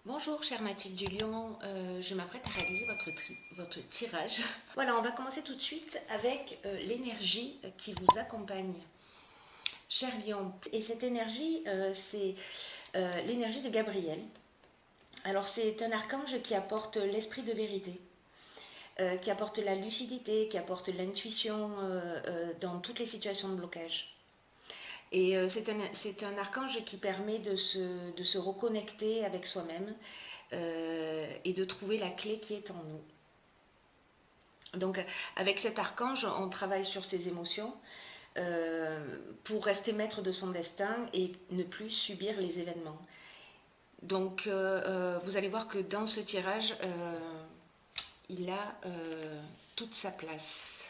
Bonjour chers natifs du Lion, je m'apprête à réaliser votre tirage. Voilà, on va commencer tout de suite avec l'énergie qui vous accompagne. Cher Lion, et cette énergie, c'est l'énergie de Gabriel. Alors c'est un archange qui apporte l'esprit de vérité, qui apporte la lucidité, qui apporte l'intuition dans toutes les situations de blocage. Et c'est un archange qui permet de se reconnecter avec soi-même et de trouver la clé qui est en nous. Donc avec cet archange, on travaille sur ses émotions pour rester maître de son destin et ne plus subir les événements. Donc vous allez voir que dans ce tirage, il a toute sa place.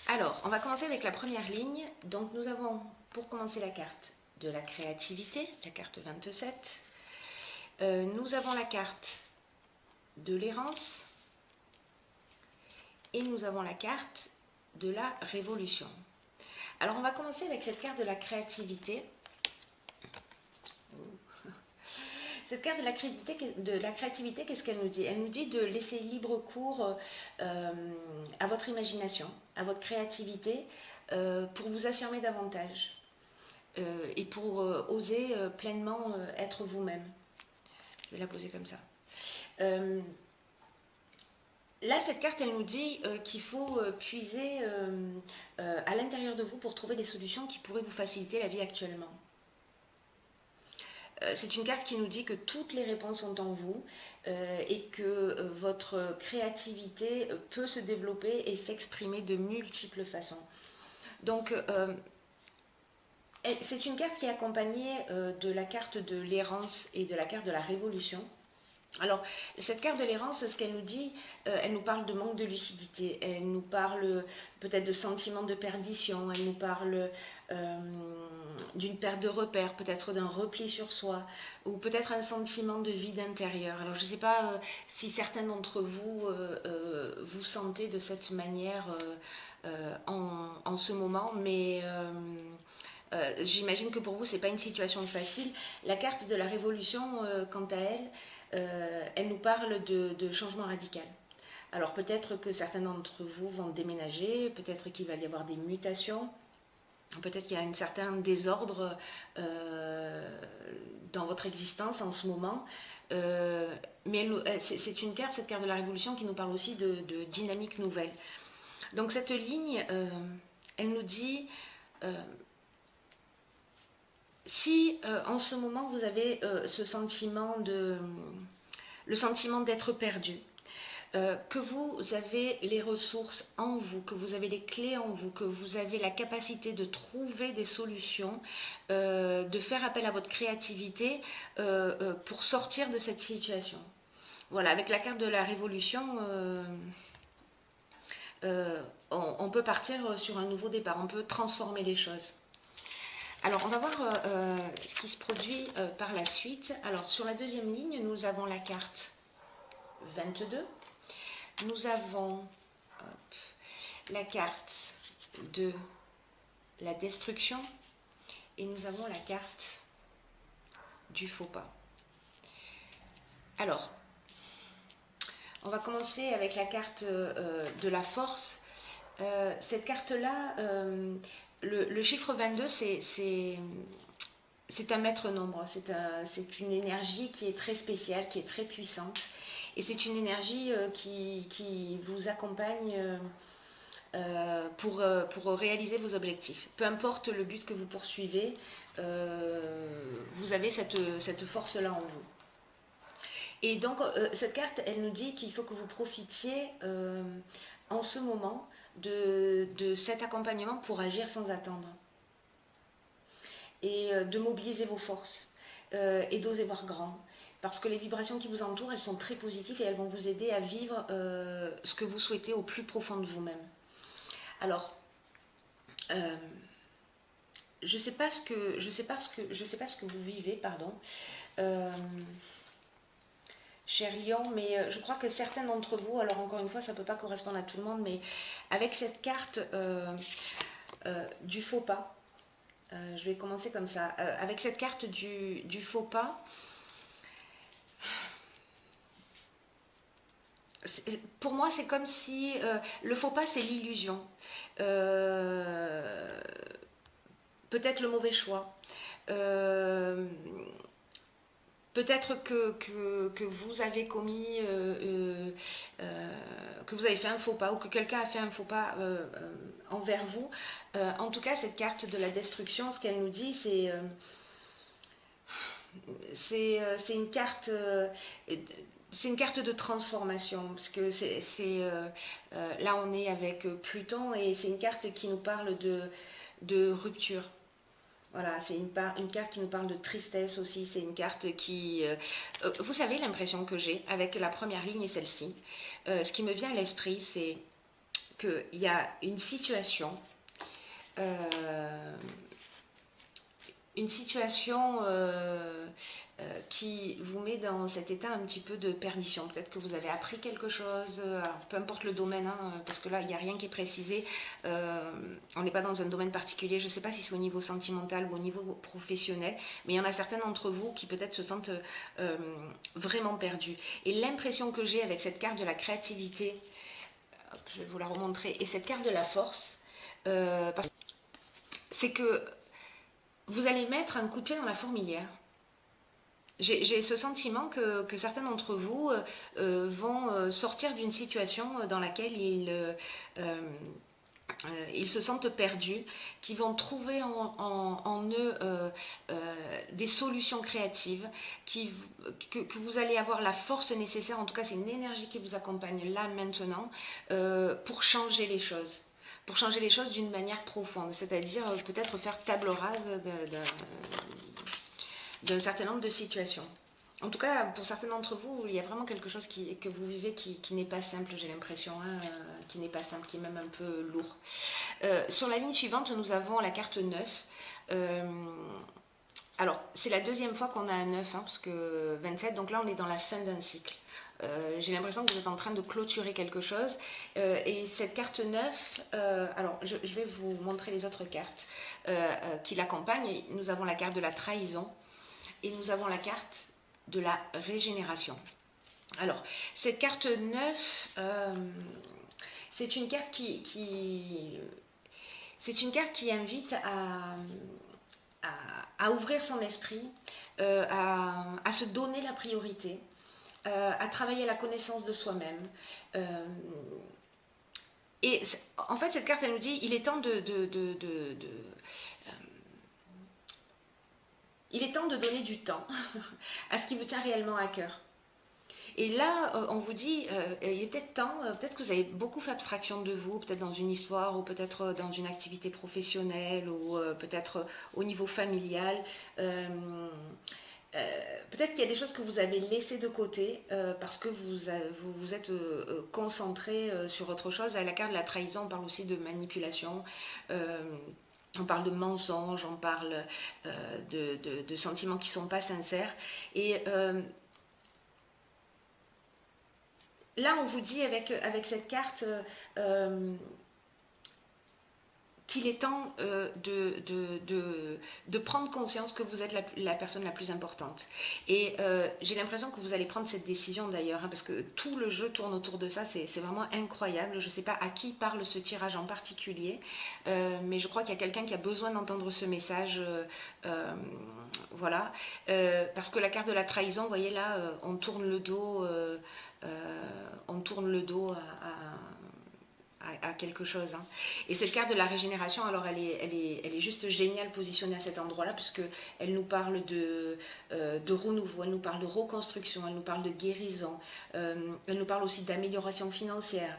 Alors, on va commencer avec la première ligne. Donc nous avons, pour commencer, la carte de la créativité, la carte 27. Nous avons la carte de l'errance et nous avons la carte de la révolution. Alors on va commencer avec cette carte de la créativité. Cette carte de la créativité, qu'est-ce qu'elle nous dit? Elle nous dit de laisser libre cours à votre imagination, à votre créativité, pour vous affirmer davantage et pour oser pleinement être vous-même. Je vais la poser comme ça. Là, cette carte, elle nous dit qu'il faut puiser à l'intérieur de vous pour trouver des solutions qui pourraient vous faciliter la vie actuellement. C'est une carte qui nous dit que toutes les réponses sont en vous et que votre créativité peut se développer et s'exprimer de multiples façons. Donc, c'est une carte qui est accompagnée de la carte de l'errance et de la carte de la révolution. Alors, cette carte de l'errance, ce qu'elle nous dit, elle nous parle de manque de lucidité, elle nous parle peut-être de sentiment de perdition, elle nous parle d'une perte de repères, peut-être d'un repli sur soi, ou peut-être un sentiment de vide intérieur. Alors, je ne sais pas si certains d'entre vous vous sentez de cette manière en ce moment, mais j'imagine que pour vous, ce n'est pas une situation facile. La carte de la révolution, quant à elle, elle nous parle de changement radical. Alors peut-être que certains d'entre vous vont déménager, peut-être qu'il va y avoir des mutations, peut-être qu'il y a un certain désordre dans votre existence en ce moment. Mais c'est une carte, cette carte de la révolution, qui nous parle aussi de dynamique nouvelle. Donc cette ligne, elle nous dit... si en ce moment vous avez ce sentiment le sentiment d'être perdu, que vous avez les ressources en vous, que vous avez les clés en vous, que vous avez la capacité de trouver des solutions, de faire appel à votre créativité pour sortir de cette situation. Voilà, avec la carte de la révolution, on peut partir sur un nouveau départ, on peut transformer les choses. Alors, on va voir ce qui se produit par la suite. Alors, sur la deuxième ligne, nous avons la carte 22. Nous avons la carte de la destruction et nous avons la carte du faux pas. Alors, on va commencer avec la carte de la force. Cette carte-là, le chiffre 22, c'est un maître nombre, c'est une énergie qui est très spéciale, qui est très puissante. Et c'est une énergie qui vous accompagne pour réaliser vos objectifs. Peu importe le but que vous poursuivez, vous avez cette force-là en vous. Et donc, cette carte, elle nous dit qu'il faut que vous profitiez en ce moment de cet accompagnement pour agir sans attendre. Et de mobiliser vos forces et d'oser voir grand. Parce que les vibrations qui vous entourent, elles sont très positives et elles vont vous aider à vivre ce que vous souhaitez au plus profond de vous-même. Alors, je ne sais pas ce que vous vivez, pardon, cher Lion, mais je crois que certains d'entre vous, alors encore une fois, ça ne peut pas correspondre à tout le monde, mais avec cette carte du faux pas, je vais commencer comme ça. Avec cette carte du faux pas, Pour moi, c'est comme si le faux pas, c'est l'illusion. Peut-être le mauvais choix. Euh, Peut-être que vous avez commis, que vous avez fait un faux pas ou que quelqu'un a fait un faux pas envers vous. En tout cas, cette carte de la destruction, ce qu'elle nous dit, c'est une carte. C'est une carte de transformation, parce que là on est avec Pluton et c'est une carte qui nous parle de rupture. Voilà, c'est une carte qui nous parle de tristesse aussi. C'est une carte qui... vous savez l'impression que j'ai avec la première ligne et celle-ci. Ce qui me vient à l'esprit, c'est qu'il y a euh, une situation qui vous met dans cet état un petit peu de perdition. Peut-être que vous avez appris quelque chose, alors, peu importe le domaine, hein, parce que là, il n'y a rien qui est précisé. On n'est pas dans un domaine particulier. Je ne sais pas si c'est au niveau sentimental ou au niveau professionnel, mais il y en a certains d'entre vous qui peut-être se sentent vraiment perdus. Et l'impression que j'ai avec cette carte de la créativité, hop, je vais vous la remontrer, et cette carte de la force, c'est que vous allez mettre un coup de pied dans la fourmilière. J'ai ce sentiment que certains d'entre vous vont sortir d'une situation dans laquelle ils se sentent perdus, qui vont trouver en eux des solutions créatives, que vous allez avoir la force nécessaire, en tout cas c'est une énergie qui vous accompagne là maintenant, pour changer les choses. Pour changer les choses d'une manière profonde, c'est-à-dire peut-être faire table rase d'un certain nombre de situations. En tout cas, pour certains d'entre vous, il y a vraiment quelque chose que vous vivez qui n'est pas simple, j'ai l'impression, hein, qui n'est pas simple, qui est même un peu lourd. Sur la ligne suivante, nous avons la carte 9. Alors, c'est la deuxième fois qu'on a un 9, hein, parce que 27, donc là on est dans la fin d'un cycle. J'ai l'impression que vous êtes en train de clôturer quelque chose. Et cette carte 9, alors je vais vous montrer les autres cartes qui l'accompagnent. Nous avons la carte de la trahison et nous avons la carte de la régénération. Alors, cette carte 9, c'est une carte c'est une carte qui invite à ouvrir son esprit, à se donner la priorité, à travailler à la connaissance de soi-même. Et en fait, cette carte, elle nous dit, il est temps il est temps de donner du temps à ce qui vous tient réellement à cœur. Et là, on vous dit, il est peut-être temps, peut-être que vous avez beaucoup fait abstraction de vous, peut-être dans une histoire, ou peut-être dans une activité professionnelle, ou peut-être au niveau familial. Peut-être qu'il y a des choses que vous avez laissées de côté parce que vous êtes concentré sur autre chose. À la carte de la trahison, on parle aussi de manipulation. On parle de mensonges, on parle de sentiments qui ne sont pas sincères. Et là, on vous dit avec cette carte qu'il est temps de prendre conscience que vous êtes la personne la plus importante. Et j'ai l'impression que vous allez prendre cette décision d'ailleurs, hein, parce que tout le jeu tourne autour de ça, c'est vraiment incroyable. Je ne sais pas à qui parle ce tirage en particulier, mais je crois qu'il y a quelqu'un qui a besoin d'entendre ce message. Voilà, parce que la carte de la trahison, vous voyez là, on tourne le dos, à quelque chose. Hein. Et cette carte de la régénération, alors elle est juste géniale positionnée à cet endroit-là, puisque elle nous parle de renouveau, elle nous parle de reconstruction, elle nous parle de guérison, elle nous parle aussi d'amélioration financière.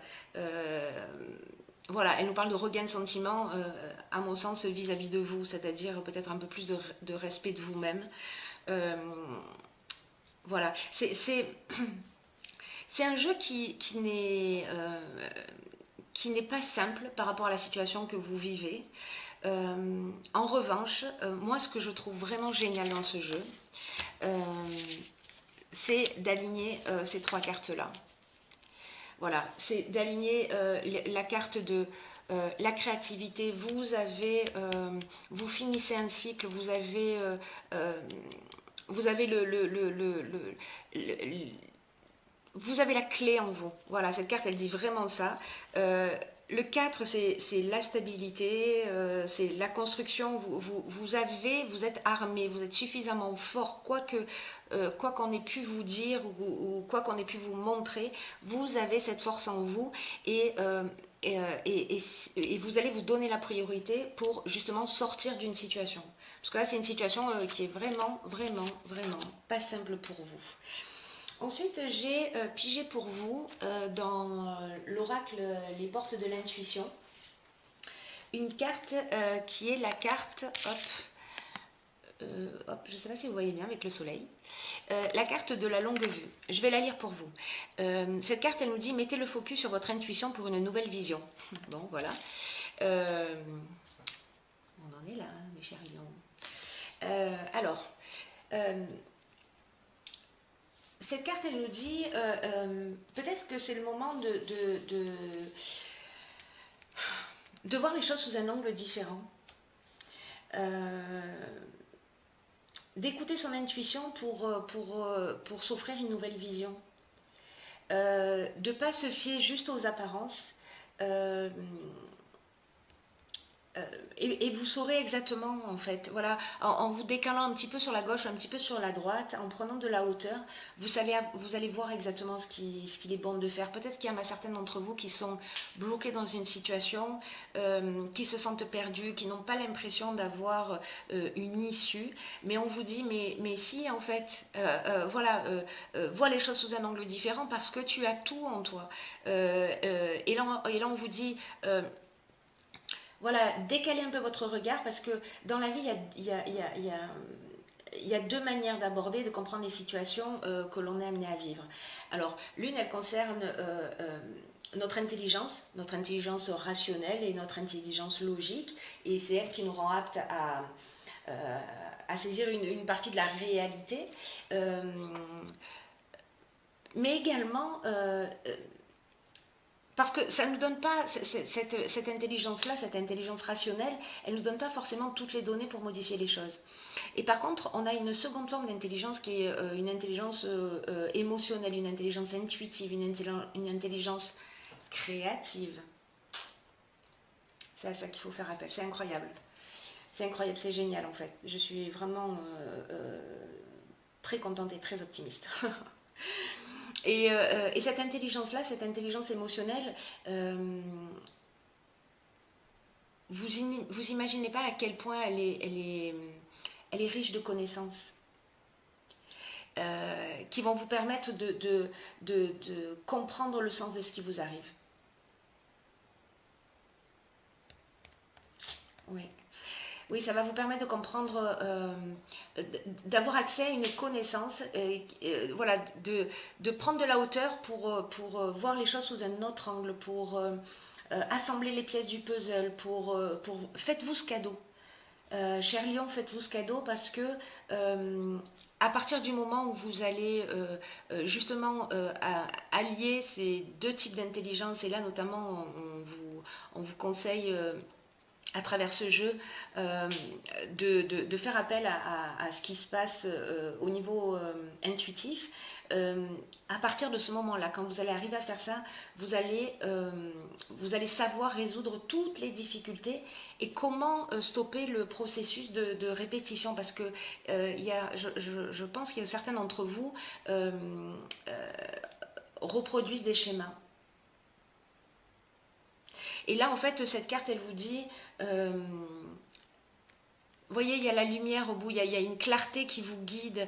Voilà, elle nous parle de regain de sentiment, à mon sens, vis-à-vis de vous, c'est-à-dire peut-être un peu plus de respect de vous-même. Voilà, c'est un jeu qui n'est pas simple par rapport à la situation que vous vivez. En revanche, moi, ce que je trouve vraiment génial dans ce jeu, c'est d'aligner ces trois cartes-là. Voilà, c'est d'aligner la carte de la créativité. Vous finissez un cycle, vous avez vous avez la clé en vous. Voilà, cette carte, elle dit vraiment ça. Le 4, c'est la stabilité, c'est la construction. Vous êtes armé, vous êtes suffisamment fort, quoi qu'on ait pu vous dire ou quoi qu'on ait pu vous montrer, vous avez cette force en vous et vous allez vous donner la priorité pour justement sortir d'une situation. Parce que là, c'est une situation qui est vraiment, vraiment, vraiment pas simple pour vous. Ensuite, j'ai pigé pour vous dans l'oracle Les portes de l'intuition une carte qui est la carte, je ne sais pas si vous voyez bien avec le soleil, la carte de la longue vue. Je vais la lire pour vous. Cette carte, elle nous dit « Mettez le focus sur votre intuition pour une nouvelle vision ». Bon, voilà. On en est là, hein, mes chers lions. Cette carte, elle nous dit, peut-être que c'est le moment de voir les choses sous un angle différent. D'écouter son intuition pour s'offrir une nouvelle vision. De ne pas se fier juste aux apparences. Et vous saurez exactement, en fait, voilà, en vous décalant un petit peu sur la gauche, un petit peu sur la droite, en prenant de la hauteur, vous allez voir exactement ce qu'il est bon de faire. Peut-être qu'il y en a certains d'entre vous qui sont bloqués dans une situation, qui se sentent perdus, qui n'ont pas l'impression d'avoir une issue, mais on vous dit, mais si, en fait, vois les choses sous un angle différent parce que tu as tout en toi. Et là, on vous dit... voilà, décalez un peu votre regard parce que dans la vie, il y a deux manières d'aborder, de comprendre les situations que l'on est amené à vivre. Alors, l'une, elle concerne notre intelligence rationnelle et notre intelligence logique, et c'est elle qui nous rend aptes à saisir une partie de la réalité. Mais également... parce que ça ne nous donne pas, cette intelligence-là, cette intelligence rationnelle, elle ne nous donne pas forcément toutes les données pour modifier les choses. Et par contre, on a une seconde forme d'intelligence qui est une intelligence émotionnelle, une intelligence intuitive, une intelligence créative. C'est à ça qu'il faut faire appel. C'est incroyable. C'est incroyable, c'est génial en fait. Je suis vraiment très contente et très optimiste. Et cette intelligence-là, cette intelligence émotionnelle, vous imaginez pas à quel point elle est riche de connaissances qui vont vous permettre de comprendre le sens de ce qui vous arrive. Oui. Oui, ça va vous permettre de comprendre, d'avoir accès à une connaissance, voilà, de prendre de la hauteur pour voir les choses sous un autre angle, pour assembler les pièces du puzzle, faites-vous ce cadeau. Cher Lion, faites-vous ce cadeau parce que à partir du moment où vous allez justement allier ces deux types d'intelligence, et là notamment on vous conseille à travers ce jeu, de faire appel à ce qui se passe au niveau intuitif. À partir de ce moment-là, quand vous allez arriver à faire ça, vous allez savoir résoudre toutes les difficultés et comment stopper le processus de répétition. Parce que je pense qu'il y a certains d'entre vous reproduisent des schémas. Et là, en fait, cette carte, elle vous dit, vous voyez, il y a la lumière au bout, il y a une clarté qui vous guide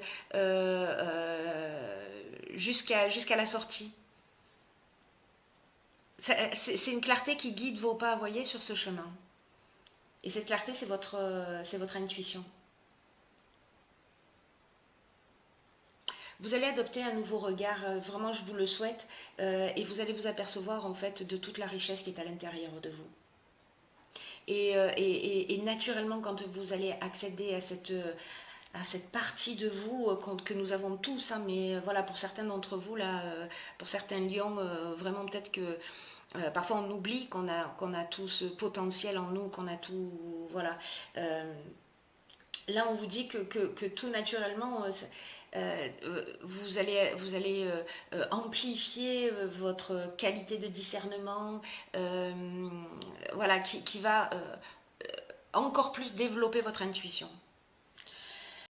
jusqu'à la sortie. C'est une clarté qui guide vos pas, vous voyez, sur ce chemin. Et cette clarté, c'est votre intuition. Vous allez adopter un nouveau regard, vraiment je vous le souhaite, et vous allez vous apercevoir en fait de toute la richesse qui est à l'intérieur de vous. Et naturellement, quand vous allez accéder à cette partie de vous que nous avons tous, hein, mais voilà, pour certains d'entre vous, là, pour certains lions, vraiment peut-être que parfois on oublie qu'on a tout ce potentiel en nous, qu'on a tout, voilà. Là, on vous dit que tout naturellement... vous allez amplifier votre qualité de discernement, voilà, qui va encore plus développer votre intuition.